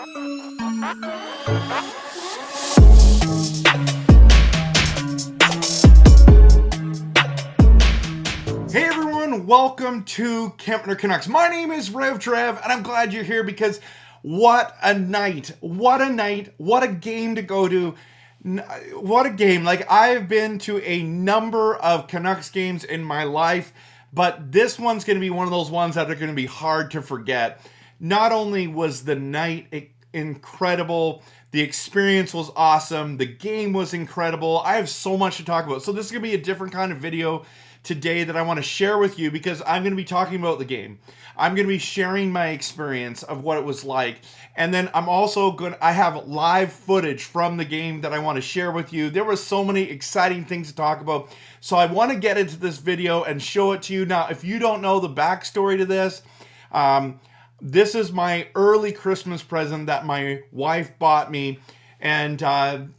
Hey everyone, welcome to Kempner Canucks. My name is RevTrev, and I'm glad you're here because what a night, what a game to go to. What a game. Like, I've been to a number of Canucks games in my life, but this one's going to be one of those ones that are going to be hard to forget. Not only was the night incredible, the experience was awesome, the game was incredible. I have so much to talk about. So this is going to be a different kind of video today that I want to share with you because I'm going to be talking about the game. I'm going to be sharing my experience of what it was like. And then I have live footage from the game that I want to share with you. There were so many exciting things to talk about. So I want to get into this video and show it to you. Now, if you don't know the backstory to this, this is my early Christmas present that my wife bought me. And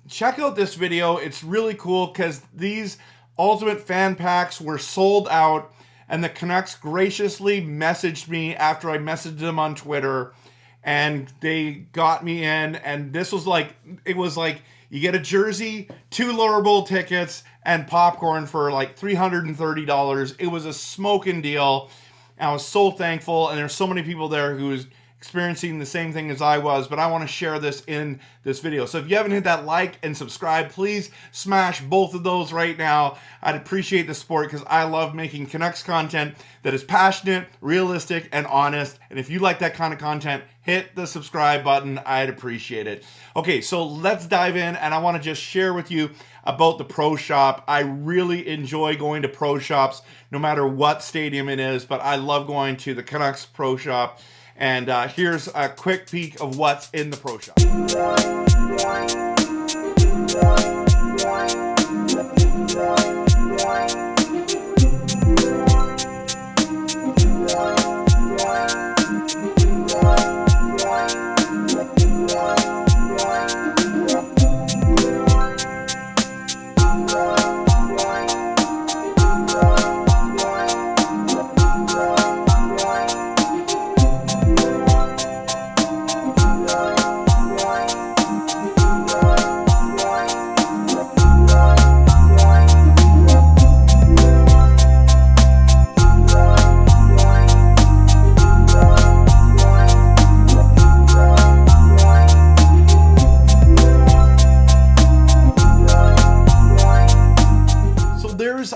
check out this video. It's really cool because these Ultimate Fan Packs were sold out, and the Canucks graciously messaged me after I messaged them on Twitter, and they got me in. And this was like, it was like you get a jersey, 2 lower bowl tickets, and popcorn for like $330. It was a smoking deal. And I was so thankful, and there's so many people there who was experiencing the same thing as I was, but I want to share this in this video. So if you haven't hit that like and subscribe, please smash both of those right now. I'd appreciate the support because I love making Canucks content that is passionate, realistic, and honest. And if you like that kind of content, hit the subscribe button. I'd appreciate it. Okay, so let's dive in, and I want to just share with you about the Pro Shop. I really enjoy going to Pro Shops no matter what stadium it is, but I love going to the Canucks Pro Shop. And here's a quick peek of what's in the Pro Shop.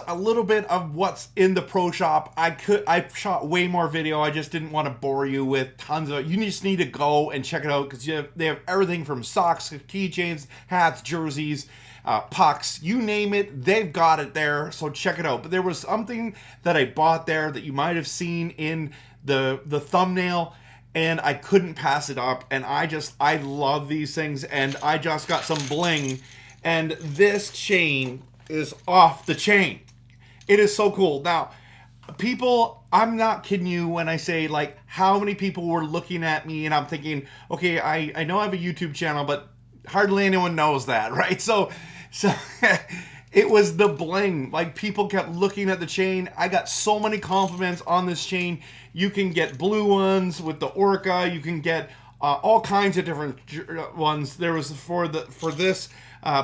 A little bit of what's in the Pro Shop. I shot way more video. I just didn't want to bore you with tons of it. You just need to go and check it out because they have everything from socks, keychains, hats, jerseys, pucks, you name it, they've got it there. So check it out. But there was something that I bought there that you might have seen in the thumbnail, and I couldn't pass it up. And I love these things, and I just got some bling, and this chain is off the chain. It is so cool. Now, people, I'm not kidding you when I say, like, how many people were looking at me and I'm thinking, okay, I know I have a YouTube channel, but hardly anyone knows that, right? So it was the bling. Like, people kept looking at the chain. I got so many compliments on this chain. You can get blue ones with the Orca. You can get all kinds of different ones. There was for this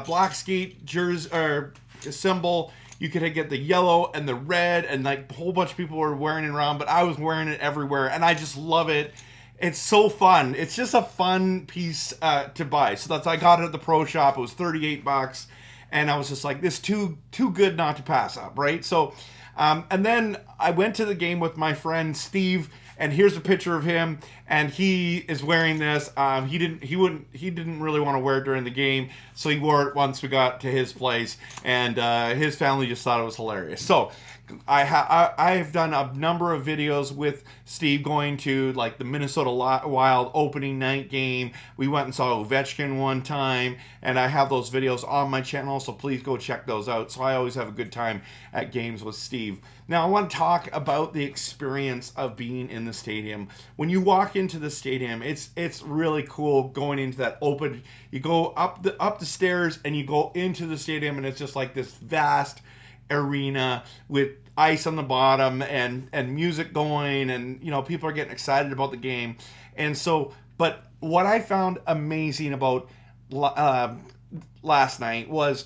black skate jersey or symbol. You could get the yellow and the red, and like a whole bunch of people were wearing it around, but I was wearing it everywhere, and I just love it. It's so fun. It's just a fun piece to buy. So I got it at the Pro Shop. It was $38, and I was just like, this too good not to pass up, right? So, and then I went to the game with my friend Steve, and here's a picture of him, and he is wearing this. He didn't really want to wear it during the game, so he wore it once we got to his place, and his family just thought it was hilarious. So I've done a number of videos with Steve going to like the Minnesota Wild opening night game. We went and saw Ovechkin one time, and I have those videos on my channel, so please go check those out. So I always have a good time at games with Steve. Now I want to talk about the experience of being in the stadium. When you walk into the stadium, it's really cool going into that open. You go up the stairs and you go into the stadium, and it's just like this vast arena with ice on the bottom and music going, and you know, people are getting excited about the game. And so, but what I found amazing about last night was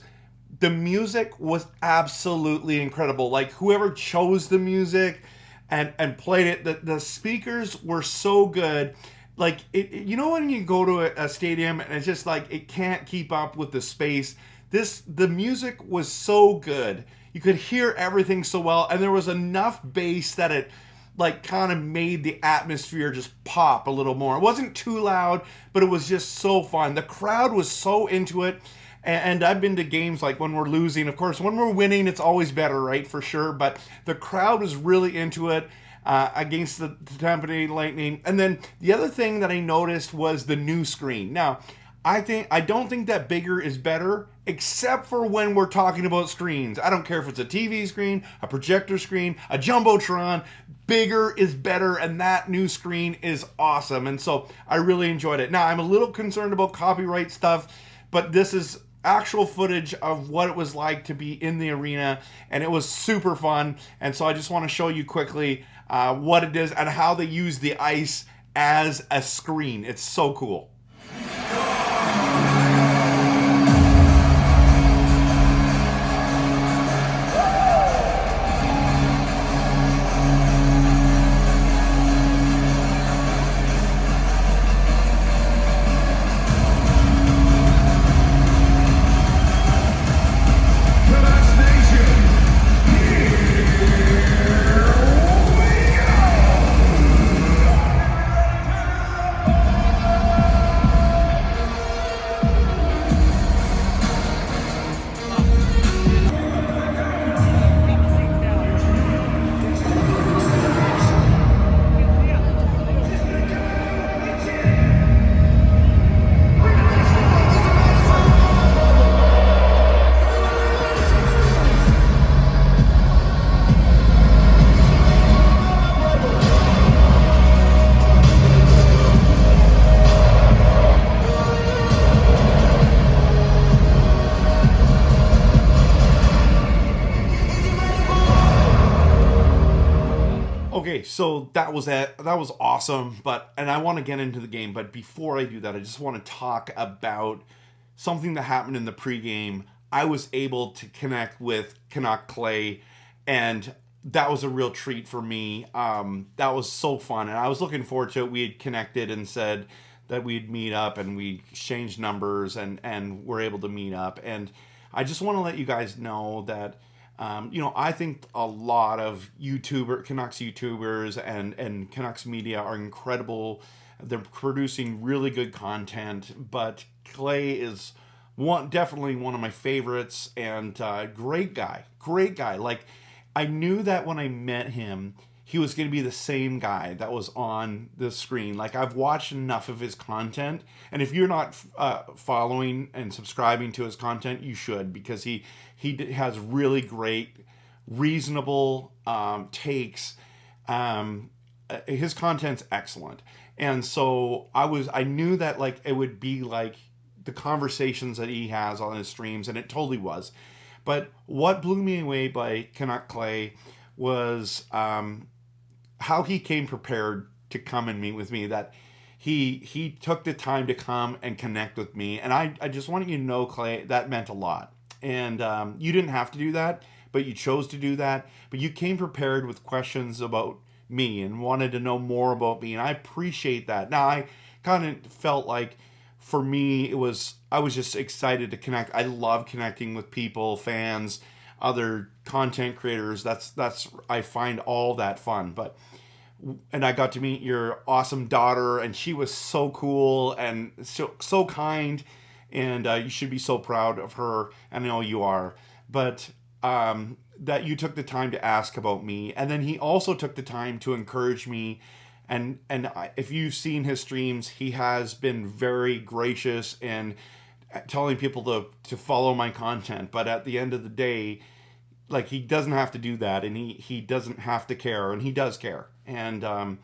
the music was absolutely incredible. Like whoever chose the music and played it, the speakers were so good. Like you know when you go to a stadium and it's just like it can't keep up with the space. The music was so good. You could hear everything so well, and there was enough bass that it like kind of made the atmosphere just pop a little more. It wasn't too loud, but it was just so fun. The crowd was so into it. And I've been to games like when we're losing. Of course, when we're winning, it's always better, right? For sure. But the crowd was really into it against the Tampa Bay Lightning. And then the other thing that I noticed was the new screen. Now, I don't think that bigger is better, except for when we're talking about screens. I don't care if it's a TV screen, a projector screen, a jumbotron. Bigger is better, and that new screen is awesome. And so I really enjoyed it. Now I'm a little concerned about copyright stuff, but this is actual footage of what it was like to be in the arena, and it was super fun. And so I just want to show you quickly what it is and how they use the ice as a screen. It's so cool. Okay, so that was it. That was awesome. And I want to get into the game. But before I do that, I just want to talk about something that happened in the pregame. I was able to connect with Canuck Clay, and that was a real treat for me. That was so fun, and I was looking forward to it. We had connected and said that we'd meet up, and we exchanged numbers, and we're able to meet up. And I just want to let you guys know that I think a lot of Canucks YouTubers and Canucks media are incredible. They're producing really good content, but Clay is definitely one of my favorites, and great guy. Like, I knew that when I met him, he was going to be the same guy that was on the screen. Like, I've watched enough of his content, and if you're not following and subscribing to his content, you should, because he has really great, reasonable takes. His content's excellent, and so I knew that like it would be like the conversations that he has on his streams, and it totally was. But what blew me away by Canuck Clay was how he came prepared to come and meet with me, that he took the time to come and connect with me. And I just wanted you to know, Clay, that meant a lot. And you didn't have to do that, but you chose to do that. But you came prepared with questions about me and wanted to know more about me. And I appreciate that. Now, I kind of felt like for me, I was just excited to connect. I love connecting with people, fans, other content creators. I find all that fun. And I got to meet your awesome daughter, and she was so cool and so kind, and you should be so proud of her. I know you are. But that you took the time to ask about me, and then he also took the time to encourage me. And if you've seen his streams, he has been very gracious in telling people to follow my content. But at the end of the day, like, he doesn't have to do that, and he doesn't have to care, and he does care. And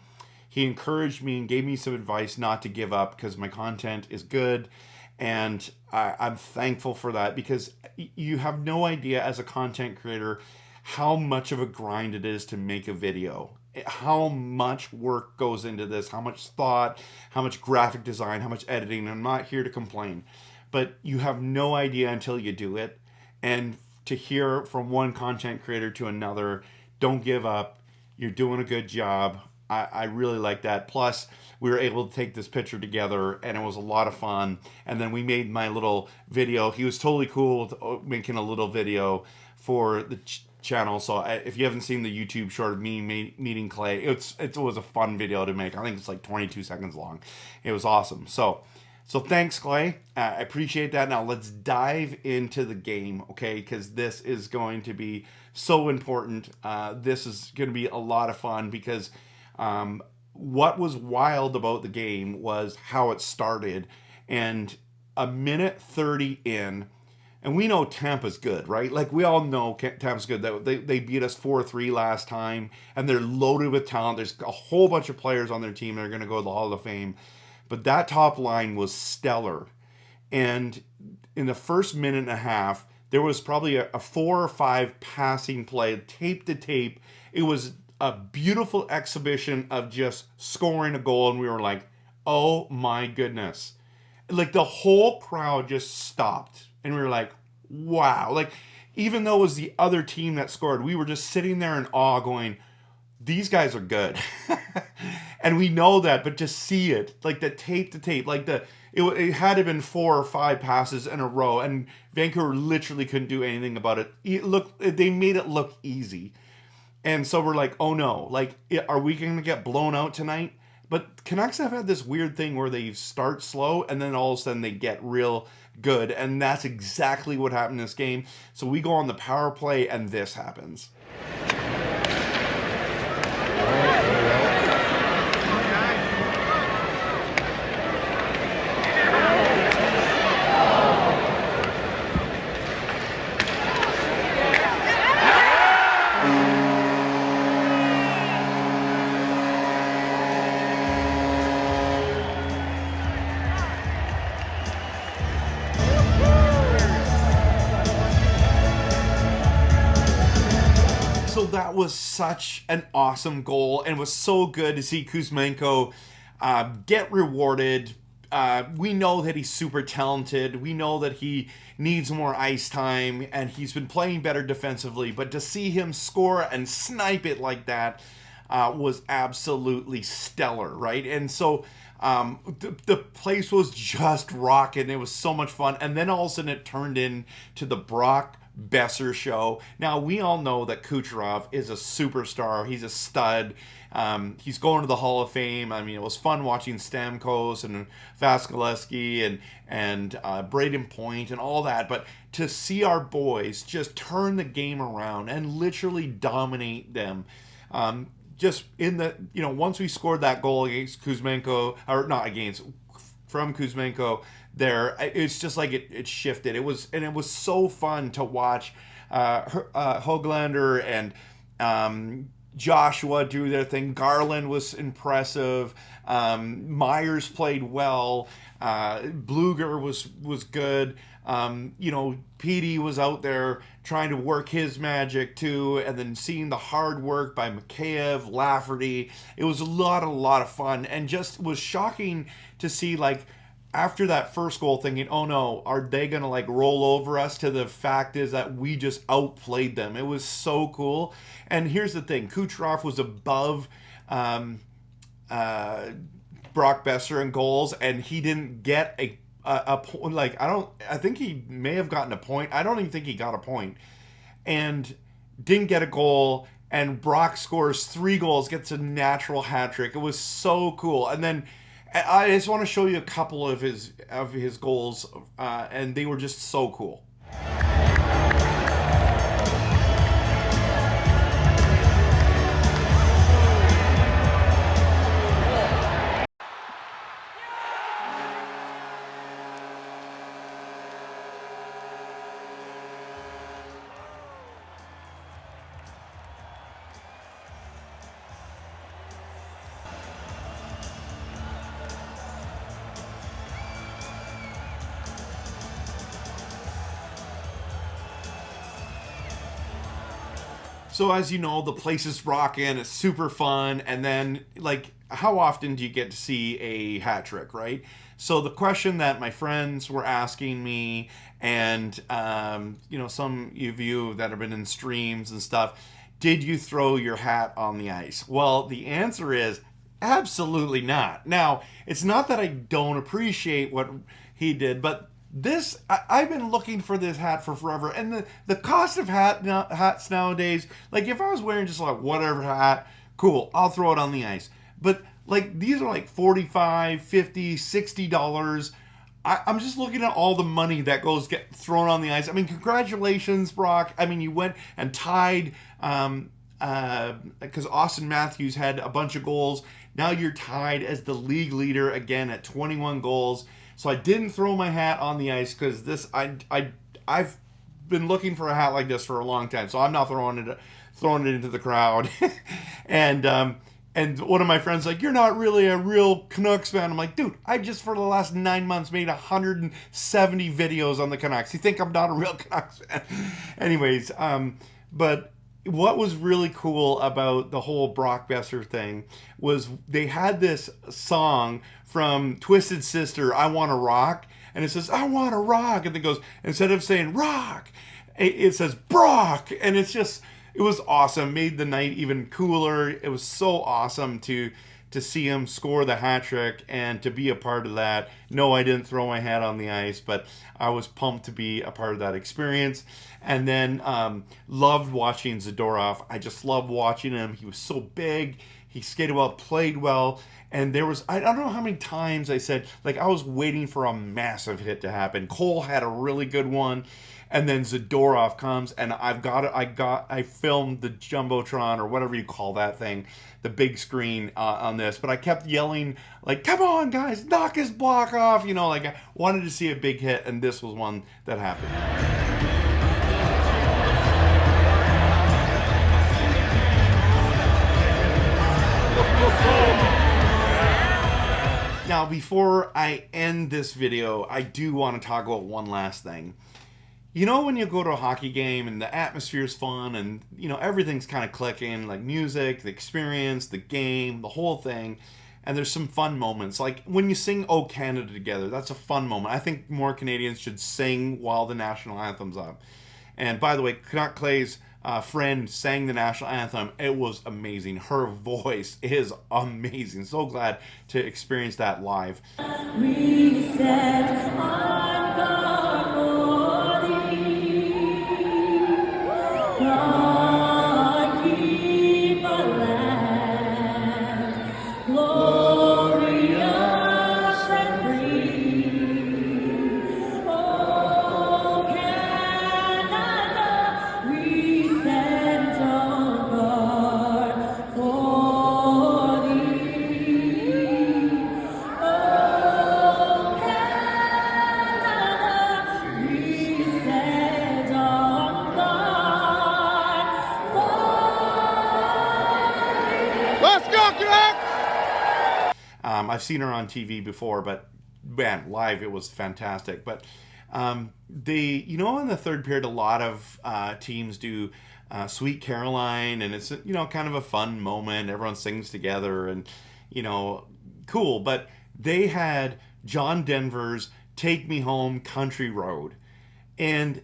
he encouraged me and gave me some advice not to give up, because my content is good, and I'm thankful for that, because you have no idea as a content creator how much of a grind it is to make a video. how much work goes into this, how much thought, how much graphic design, how much editing. I'm not here to complain, but you have no idea until you do it. And to hear from one content creator to another, don't give up. You're doing a good job. I really like that. Plus, we were able to take this picture together, and it was a lot of fun. And then we made my little video. He was totally cool with making a little video for the channel. So if you haven't seen the YouTube short of me meeting Clay, it was a fun video to make. I think it's like 22 seconds long. It was awesome. So thanks, Clay. I appreciate that. Now let's dive into the game, okay? Because this is going to be so important. This is going to be a lot of fun because what was wild about the game was how it started. And a minute 30 in, and we know Tampa's good, right? Like, we all know Tampa's good. They beat us 4-3 last time, and they're loaded with talent. There's a whole bunch of players on their team that are going to go to the Hall of Fame. But that top line was stellar. And in the first minute and a half, there was probably a 4 or 5 passing play, tape to tape. It was a beautiful exhibition of just scoring a goal, and we were like, oh my goodness. Like, the whole crowd just stopped, and we were like, wow. Like, even though it was the other team that scored, we were just sitting there in awe going, these guys are good. And we know that, but to see it, like the tape to tape, like it had to have been 4 or 5 passes in a row, and Vancouver literally couldn't do anything about it. They made it look easy. And so we're like, oh no, like, are we going to get blown out tonight? But Canucks have had this weird thing where they start slow and then all of a sudden they get real good. And that's exactly what happened in this game. So we go on the power play and this happens. So that was such an awesome goal, and it was so good to see Kuzmenko get rewarded. We know that he's super talented. We know that he needs more ice time, and he's been playing better defensively. But to see him score and snipe it like that was absolutely stellar, right? And so the place was just rocking. It was so much fun. And then all of a sudden it turned into the Brock Besser show. Now, we all know that Kucherov is a superstar. He's a stud. He's going to the Hall of Fame. I mean, it was fun watching Stamkos and Vasilevsky and Braden Point and all that. But to see our boys just turn the game around and literally dominate them, just in the, once we scored that goal against Kuzmenko, or not against, from Kuzmenko, there, it's just like it shifted. It was so fun to watch Höglander and Joshua do their thing. Garland was impressive. Myers played well. Bluger was good. Petey was out there trying to work his magic too, and then seeing the hard work by Mikheyev, Lafferty. It was a lot of fun, and just was shocking to see, like, after that first goal, thinking, oh no, are they going to like roll over us, to the fact is that we just outplayed them. It was so cool. And here's the thing, Kucherov was above Brock Besser in goals, and he didn't get a point. Like, I think he may have gotten a point. I don't even think he got a point. And didn't get a goal. And Brock scores 3 goals, gets a natural hat trick. It was so cool. And then I just want to show you a couple of his goals, and they were just so cool. So as you know, the place is rocking, it's super fun, and then like how often do you get to see a hat trick, right? So the question that my friends were asking me, and some of you that have been in streams and stuff, did you throw your hat on the ice? Well, the answer is absolutely not. Now, it's not that I don't appreciate what he did, but I've been looking for this hat for forever, and the cost of hats nowadays, like if I was wearing just like whatever hat, cool, I'll throw it on the ice. But like these are like $45, $50, $60. I'm just looking at all the money that get thrown on the ice. I mean, congratulations, Brock. I mean, you went and tied because Austin Matthews had a bunch of goals. Now you're tied as the league leader again at 21 goals. So I didn't throw my hat on the ice because I've been looking for a hat like this for a long time. So I'm not throwing it into the crowd. And one of my friends like, you're not really a real Canucks fan. I'm like, dude, I just for the last 9 months made 170 videos on the Canucks. You think I'm not a real Canucks fan? Anyways, but what was really cool about the whole Brock Besser thing was they had this song from Twisted Sister, I Wanna Rock, and it says, I Wanna Rock, and it goes, instead of saying rock, it says Brock, and it was awesome, made the night even cooler. It was so awesome to see him score the hat trick and to be a part of that. No, I didn't throw my hat on the ice, but I was pumped to be a part of that experience. And then loved watching Zadorov. I just loved watching him. He was so big. He skated well, played well. And I don't know how many times I said, like, I was waiting for a massive hit to happen. Cole had a really good one. And then Zadorov comes, and I filmed the Jumbotron, or whatever you call that thing, the big screen on this. But I kept yelling, like, come on, guys, knock his block off. Like I wanted to see a big hit, and this was one that happened. Now, before I end this video, I do want to talk about one last thing. When you go to a hockey game and the atmosphere's fun and, everything's kind of clicking, like music, the experience, the game, the whole thing, and there's some fun moments. Like when you sing "O Canada" together, that's a fun moment. I think more Canadians should sing while the national anthem's up. And by the way, Canuck Clay's friend sang the national anthem. It was amazing. Her voice is amazing. So glad to experience that live. We set on God for thee. God keep our land glorious and free. Oh, Canada, we send on God for thee. Oh, Canada, we send on God for thee. Let's go, Canucks! I've seen her on TV before, but man, live it was fantastic. But in the third period, a lot of teams do Sweet Caroline, and it's kind of a fun moment. Everyone sings together, and cool. But they had John Denver's "Take Me Home, Country Road," and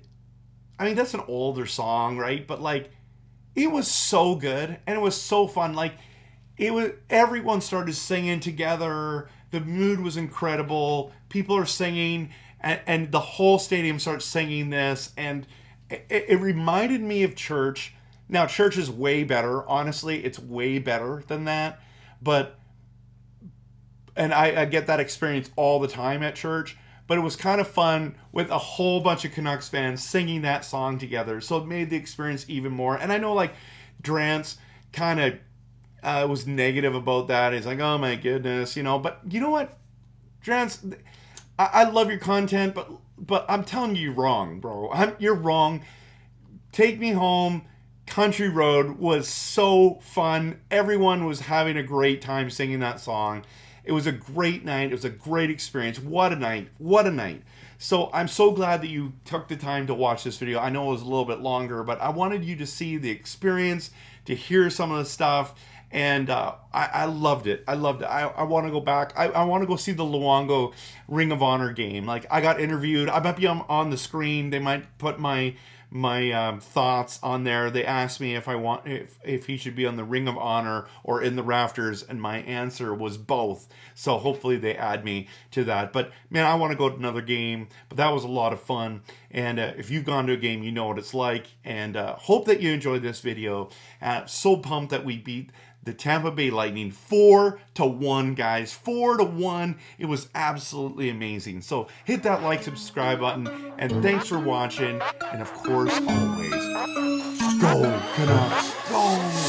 I mean that's an older song, right? But like, it was so good, and it was so fun. Like, everyone started singing together. The mood was incredible. People are singing, and the whole stadium starts singing this, and it reminded me of church. Now, church is way better. Honestly, it's way better than that. And I get that experience all the time at church. But it was kind of fun with a whole bunch of Canucks fans singing that song together. So it made the experience even more. And I know, like, Drance kind of was negative about that. He's like, oh my goodness, But you know what, Drance, I love your content, but I'm telling you, you're wrong, bro. You're wrong. Take Me Home, Country Road was so fun. Everyone was having a great time singing that song. It was a great night. It was a great experience. What a night. What a night. So I'm so glad that you took the time to watch this video. I know it was a little bit longer, but I wanted you to see the experience, to hear some of the stuff, and I loved it. I loved it. I want to go back. I want to go see the Luongo Ring of Honor game. Like, I got interviewed. I might be on the screen. They might put my thoughts on there. They asked me if he should be on the Ring of Honor or in the rafters, and my answer was both. So hopefully they add me to that. But man, I want to go to another game. But that was a lot of fun. And if you've gone to a game, you know what it's like. And hope that you enjoyed this video. So pumped that we beat the Tampa Bay Lightning 4-1, guys. 4-1. It was absolutely amazing. So hit that like, subscribe button, and thanks for watching. And of course, always, go Canucks, go!